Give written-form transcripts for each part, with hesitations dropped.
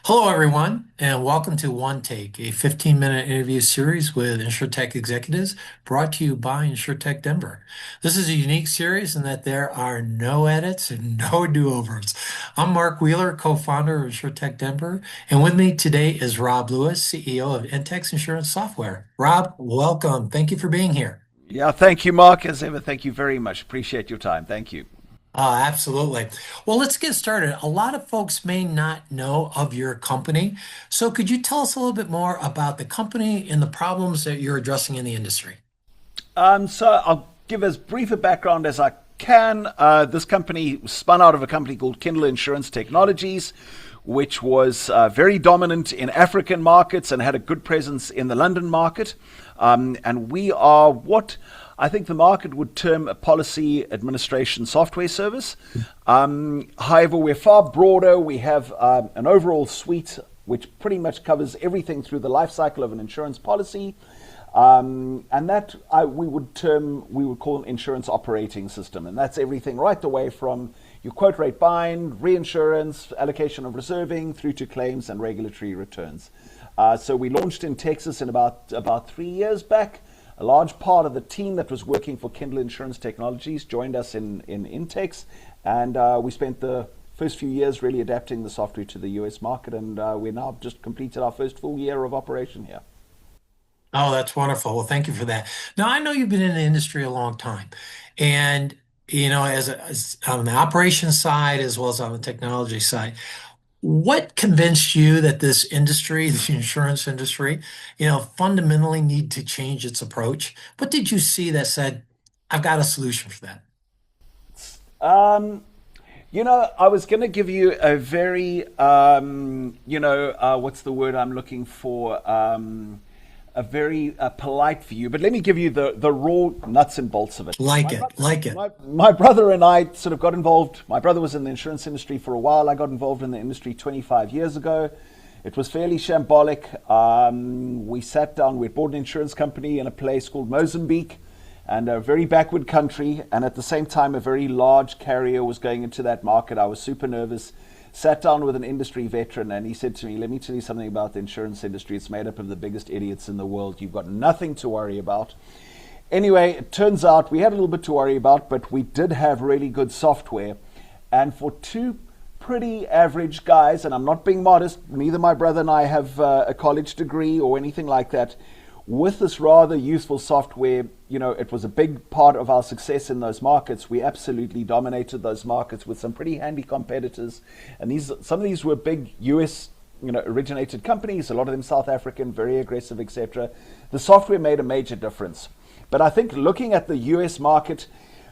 Hello, everyone, and welcome to OneTake, a 15-minute interview series with InsurTech executives brought to you by InsurTech Denver. This is a unique series in that there are no edits and no do-overs. I'm Mark Wheeler, co-founder of InsurTech Denver, and with me today is Rob Lewis, CEO of INTX Insurance Software. Rob, welcome. Thank you for being here. Yeah, thank you, Mark. As ever, thank you very much. Appreciate your time. Thank you. Absolutely. Well, let's get started. A lot of folks may not know of your company. So could you tell us a little bit more about the company and the problems that you're addressing in the industry? So I'll give as brief a background as I can. This company spun out of a company called Kindle Insurance Technologies, which was very dominant in African markets and had a good presence in the London market. And we are what I think the market would term a policy administration software service. However, we're far broader. We have an overall suite which pretty much covers everything through the life cycle of an insurance policy. And that we would call an insurance operating system. And that's everything right away from your quote rate bind, reinsurance, allocation of reserving, through to claims and regulatory returns. So we launched in Texas in about 3 years back. A large part of the team that was working for Kindle Insurance Technologies joined us in INTX, and we spent the first few years really adapting the software to the US market, and we now just completed our first full year of operation here. Oh, that's wonderful. Well, thank you for that. Now, I know you've been in the industry a long time, and as on the operations side as well as on the technology side, what convinced you that this industry, the insurance industry, fundamentally need to change its approach? What did you see that said, I've got a solution for that? Um, I was going to give you a very, what's the word I'm looking for? A very polite view, but let me give you the raw nuts and bolts of it. Like it, like it. My brother and I sort of got involved. My brother was in the insurance industry for a while. I got involved in the industry 25 years ago. It was fairly shambolic. We sat down, we bought an insurance company in a place called Mozambique, and a very backward country, and at the same time a very large carrier was going into that market. I was super nervous. Sat down with an industry veteran, and he said to me, let me tell you something about the insurance industry. It's made up of the biggest idiots in the world. You've got nothing to worry about. Anyway, it turns out we had a little bit to worry about, but we did have really good software. And for two pretty average guys, and I'm not being modest, neither my brother and I have a college degree or anything like that, with this rather useful software, it was a big part of our success in those markets. We absolutely dominated those markets with some pretty handy competitors. And some of these were big US, originated companies, a lot of them South African, very aggressive, etc. The software made a major difference. But I think looking at the US market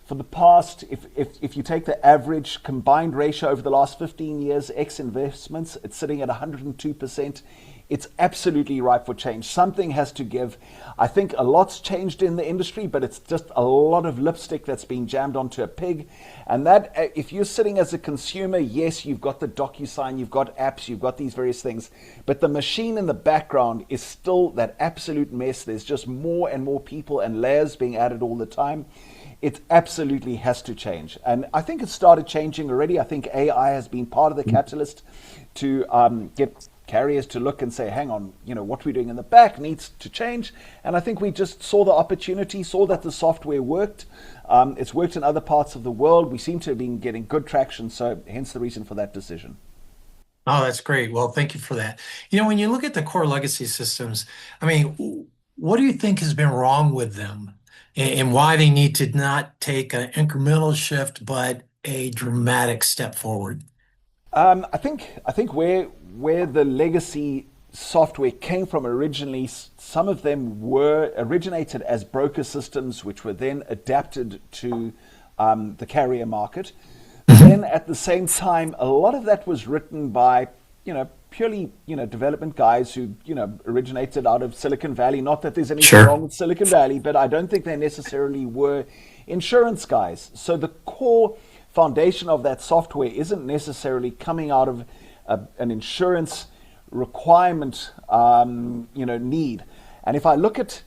for the past, if you take the average combined ratio over the last 15 years, ex investments, it's sitting at 102%. It's absolutely ripe for change. Something has to give. I think a lot's changed in the industry, but it's just a lot of lipstick that's been jammed onto a pig. And that, if you're sitting as a consumer, yes, you've got the DocuSign, you've got apps, you've got these various things, but the machine in the background is still that absolute mess. There's just more and more people and layers being added all the time. It absolutely has to change. And I think it started changing already. I think AI has been part of the catalyst to get carriers to look and say, hang on, what we're doing in the back needs to change. And I think we just saw the opportunity, saw that the software worked. It's worked in other parts of the world. We seem to have been getting good traction. So hence the reason for that decision. Oh, that's great. Well, thank you for that. When you look at the core legacy systems, I mean, what do you think has been wrong with them and why they need to not take an incremental shift, but a dramatic step forward? I think where the legacy software came from originally, some of them were originated as broker systems, which were then adapted to the carrier market. Then at the same time, a lot of that was written by, purely, development guys who, originated out of Silicon Valley. Not that there's anything Sure. wrong with Silicon Valley, but I don't think they necessarily were insurance guys. So the core foundation of that software isn't necessarily coming out of an insurance requirement, need. And if I look at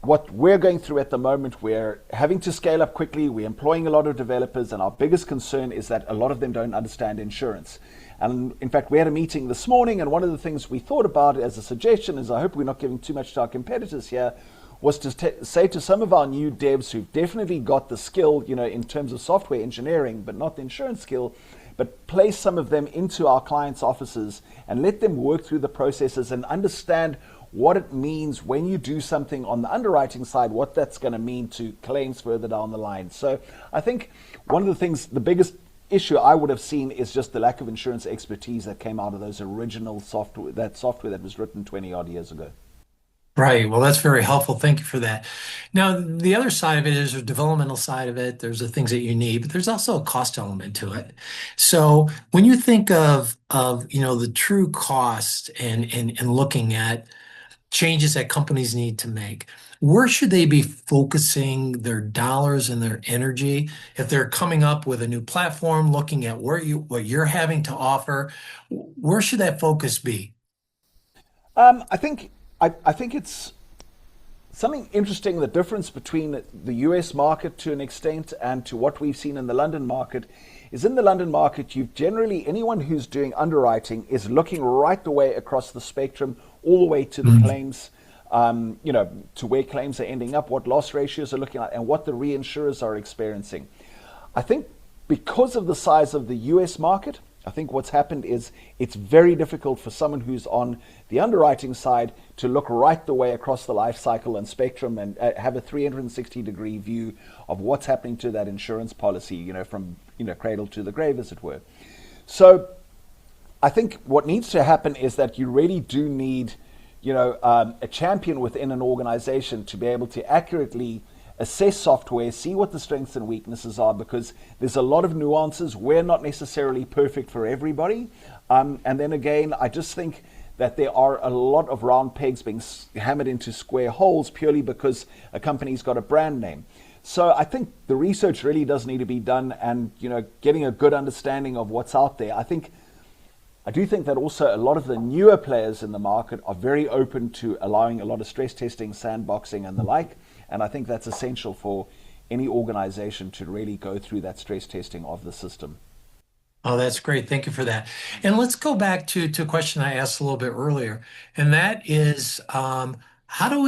what we're going through at the moment, we're having to scale up quickly. We're employing a lot of developers, and our biggest concern is that a lot of them don't understand insurance. And in fact, we had a meeting this morning, and one of the things we thought about as a suggestion is, I hope we're not giving too much to our competitors here, was to say to some of our new devs who've definitely got the skill, in terms of software engineering, but not the insurance skill, but place some of them into our clients' offices and let them work through the processes and understand what it means when you do something on the underwriting side, what that's going to mean to claims further down the line. So I think one of the things, the biggest issue I would have seen is just the lack of insurance expertise that came out of those original software, that software that was written 20 odd years ago. Right. Well, that's very helpful. Thank you for that. Now, the other side of it is the developmental side of it. There's the things that you need, but there's also a cost element to it. So when you think of the true cost and looking at changes that companies need to make, where should they be focusing their dollars and their energy if they're coming up with a new platform, looking at what you're having to offer? Where should that focus be? I think it's something interesting. The difference between the US market to an extent and to what we've seen in the London market is, in the London market, you've generally, anyone who's doing underwriting is looking right the way across the spectrum, all the way to the Mm. claims, to where claims are ending up, what loss ratios are looking like, and what the reinsurers are experiencing. I think because of the size of the US market, I think what's happened is it's very difficult for someone who's on the underwriting side to look right the way across the life cycle and spectrum and have a 360-degree view of what's happening to that insurance policy, from cradle to the grave, as it were. So I think what needs to happen is that you really do need, a champion within an organization to be able to accurately assess software, see what the strengths and weaknesses are, because there's a lot of nuances. We're not necessarily perfect for everybody. And then again, I just think that there are a lot of round pegs being hammered into square holes purely because a company's got a brand name. So I think the research really does need to be done, and getting a good understanding of what's out there. I do think that also a lot of the newer players in the market are very open to allowing a lot of stress testing, sandboxing, and the like. And I think that's essential for any organization to really go through that stress testing of the system. Oh, that's great. Thank you for that. And let's go back to a question I asked a little bit earlier, and that is, how do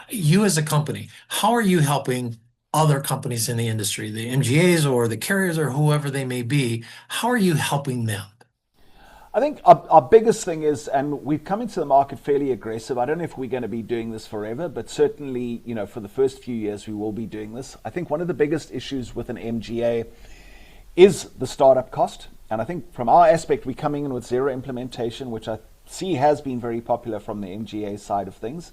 you as a company, how are you helping other companies in the industry, the MGAs or the carriers or whoever they may be? How are you helping them? I think our biggest thing is, and we've come into the market fairly aggressive. I don't know if we're going to be doing this forever, but certainly, for the first few years, we will be doing this. I think one of the biggest issues with an MGA is the startup cost. And I think from our aspect, we're coming in with zero implementation, which I see has been very popular from the MGA side of things.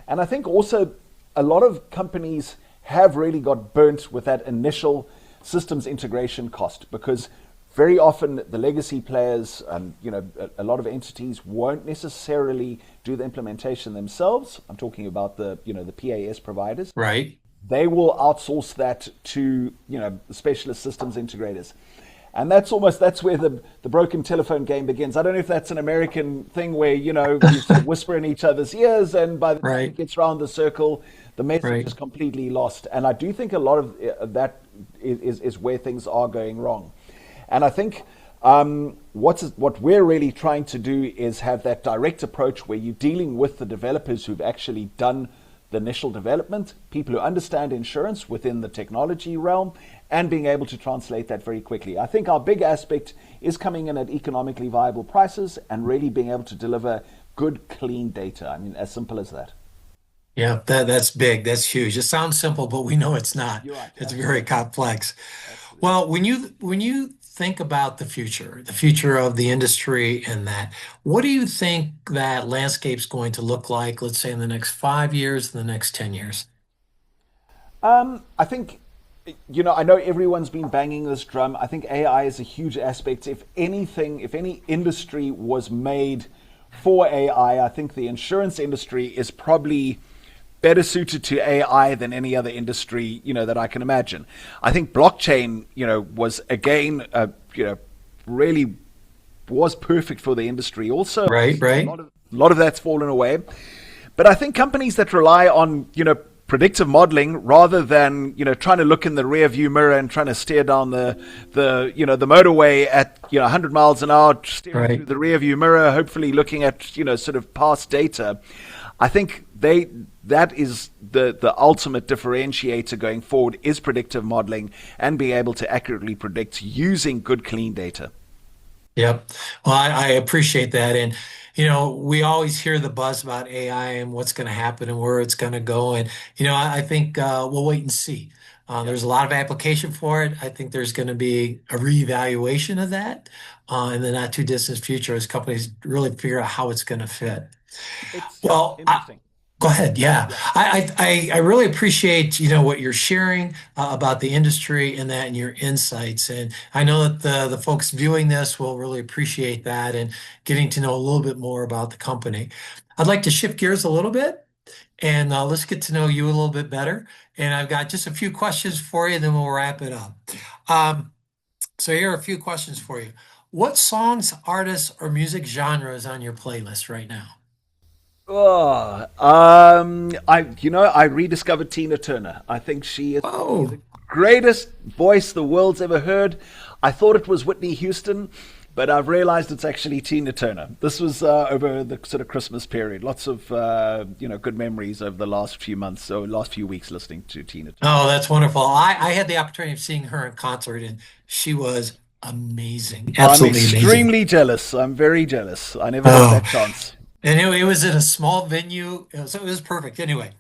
And I think also a lot of companies have really got burnt with that initial systems integration cost, because very often the legacy players and a lot of entities won't necessarily do the implementation themselves. I'm talking about the PAS providers. Right? They will outsource that to specialist systems integrators. And that's where the broken telephone game begins. I don't know if that's an American thing where you sort of whisper in each other's ears, and by the time it Right? gets round the circle, the message Right? is completely lost. And I do think a lot of that is where things are going wrong. And I think what we're really trying to do is have that direct approach where you're dealing with the developers who've actually done the initial development, people who understand insurance within the technology realm, and being able to translate that very quickly. I think our big aspect is coming in at economically viable prices and really being able to deliver good, clean data. I mean, as simple as that. Yeah, that's big. That's huge. It sounds simple, but we know it's not. You're right. It's very Absolutely. complex. Absolutely. Well, when you think about the future of the industry and that, what do you think that landscape's going to look like, let's say in the next 5 years, in the next 10 years? I think, I know everyone's been banging this drum. I think AI is a huge aspect. If anything, if any industry was made for AI, I think the insurance industry is probably better suited to AI than any other industry, that I can imagine. I think blockchain, was again, really was perfect for the industry. Also, I Right, see a right. lot of that's fallen away. But I think companies that rely on, predictive modeling rather than trying to look in the rear view mirror and trying to steer down the motorway at 100 miles an hour, steering through Right. the rear view mirror, hopefully looking at sort of past data. I think that is the ultimate differentiator going forward, is predictive modeling and being able to accurately predict using good clean data. Yep. Well, I appreciate that. And, we always hear the buzz about AI and what's going to happen and where it's going to go. And, I think we'll wait and see. Yeah, There's a lot of application for it. I think there's going to be a reevaluation of that in the not too distant future as companies really figure out how it's going to fit. it's yeah Well, interesting. go ahead. Yeah. Yeah. I really appreciate, what you're sharing about the industry and that and your insights. And I know that the folks viewing this will really appreciate that and getting to know a little bit more about the company. I'd like to shift gears a little bit and let's get to know you a little bit better. And I've got just a few questions for you, then we'll wrap it up. Um, so here are a few questions for you. What songs, artists, or music genre is on your playlist right now? Oh, I rediscovered Tina Turner. I think she is probably Oh, the greatest voice the world's ever heard. I thought it was Whitney Houston, but I've realized it's actually Tina Turner. This was over the sort of Christmas period. Lots of good memories over the last few months, or last few weeks, listening to Tina Turner. oh, that's wonderful. I had the opportunity of seeing her in concert, and she was amazing, I'm absolutely amazing. extremely jealous. I'm very jealous. I never got Oh, that chance. and it was in a small venue, so it was perfect. Anyway,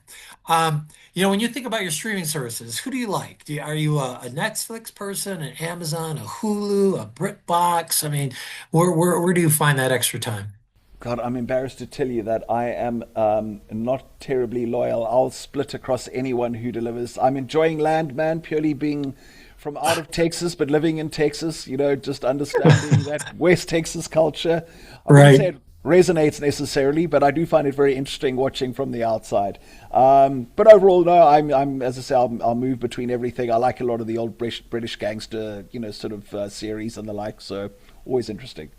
when you think about your streaming services, who do you like? Are you a Netflix person, an Amazon, a Hulu, a BritBox? I mean, where do you find that extra time? God, I'm embarrassed to tell you that I am not terribly loyal. I'll split across anyone who delivers. I'm enjoying Landman purely being from out of Texas, but living in Texas, just understanding that West Texas culture. I wouldn't say Right. it resonates necessarily, but I do find it very interesting watching from the outside. But overall, no, I'm as I say, I'll move between everything. I like a lot of the old British gangster, sort of series and the like, so always interesting.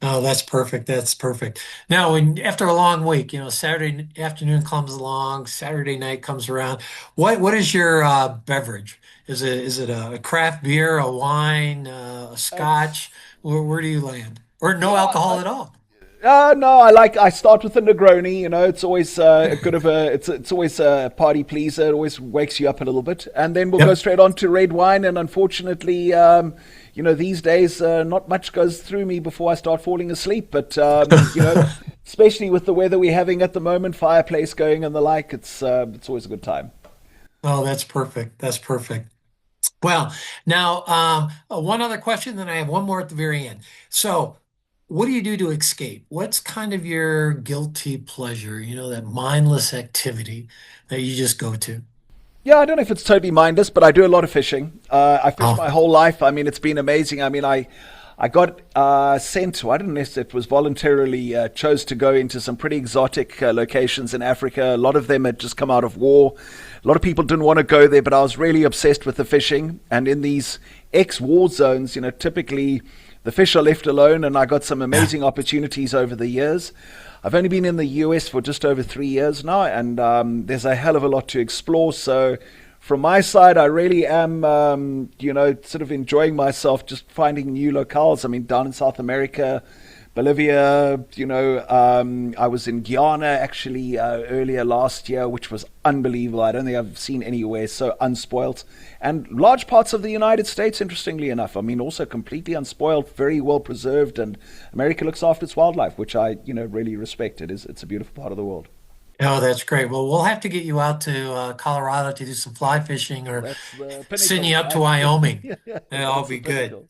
Oh, that's perfect. That's perfect. Now, when after a long week, Saturday afternoon comes along, Saturday night comes around. What is your beverage? Is it a craft beer, a wine, a It's scotch? Where do you land? Or no yeah, alcohol at all? no, I start with the Negroni. It's always a good of a. It's always a party pleaser. It always wakes you up a little bit, and then we'll go Yep. straight on to red wine. And unfortunately, these days, not much goes through me before I start falling asleep. But especially with the weather we're having at the moment, fireplace going and the like, it's always a good time. Oh, that's perfect. That's perfect. Well, now one other question, then I have one more at the very end. So, what do you do to escape? What's kind of your guilty pleasure? That mindless activity that you just go to? Yeah, I don't know if it's totally mindless, but I do a lot of fishing. I fished Oh, my whole life. I mean, it's been amazing. I mean, I got sent. Well, I don't know if it was voluntarily chose to go into some pretty exotic locations in Africa. A lot of them had just come out of war. A lot of people didn't want to go there, but I was really obsessed with the fishing. And in these ex-war zones, typically the fish are left alone, and I got some yeah. amazing opportunities over the years. I've only been in the US for just over 3 years now, and there's a hell of a lot to explore. So, from my side, I really am, sort of enjoying myself, just finding new locales. I mean, down in South America, Bolivia, I was in Guyana actually earlier last year, which was unbelievable. I don't think I've seen anywhere so unspoilt. And large parts of the United States, interestingly enough, I mean, also completely unspoiled, very well preserved, and America looks after its wildlife, which I, really respect. It's a beautiful part of the world. Oh, that's great. Well, we'll have to get you out to Colorado to do some fly fishing or That's the send pinnacle, you up to right? Wyoming. That'll all That's the be good. pinnacle.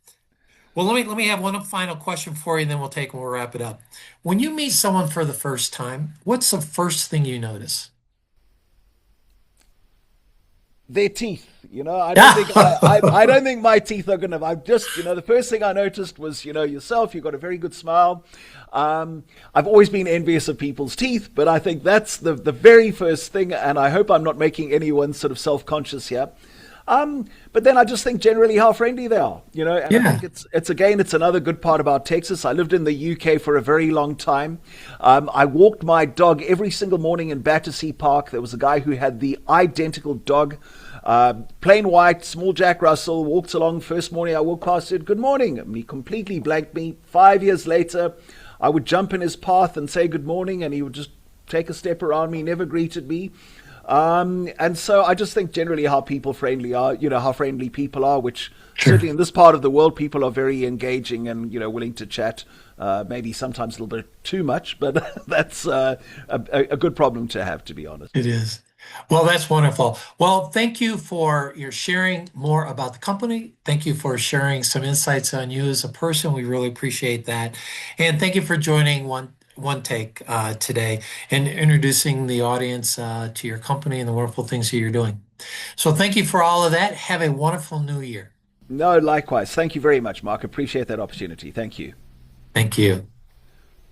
Well, let me have one final question for you, and then we'll wrap it up. When you meet someone for the first time, what's the first thing you notice? Their teeth. I don't think I Yeah. don't think my teeth are gonna. I just, the first thing I noticed was, yourself. You've got a very good smile. I've always been envious of people's teeth, but I think that's the very first thing. And I hope I'm not making anyone sort of self conscious here. But then I just think generally how friendly they are, and I think Yeah. it's again it's another good part about Texas. I lived in the UK for a very long time. I walked my dog every single morning in Battersea Park. There was a guy who had the identical dog, plain white, small Jack Russell. Walked along first morning. I walked past, said good morning, and he completely blanked me. 5 years later, I would jump in his path and say good morning, and he would just take a step around me, never greeted me. And so I just think generally how people friendly are, how friendly people are, which Sure. certainly in this part of the world, people are very engaging and, willing to chat, maybe sometimes a little bit too much, but that's a good problem to have, to be honest. It is. Well, that's wonderful. Well, thank you for your sharing more about the company. Thank you for sharing some insights on you as a person. We really appreciate that. And thank you for joining One Take today and introducing the audience to your company and the wonderful things that you're doing. So thank you for all of that. Have a wonderful new year. No, likewise. Thank you very much, Mark. Appreciate that opportunity. Thank you. Thank you.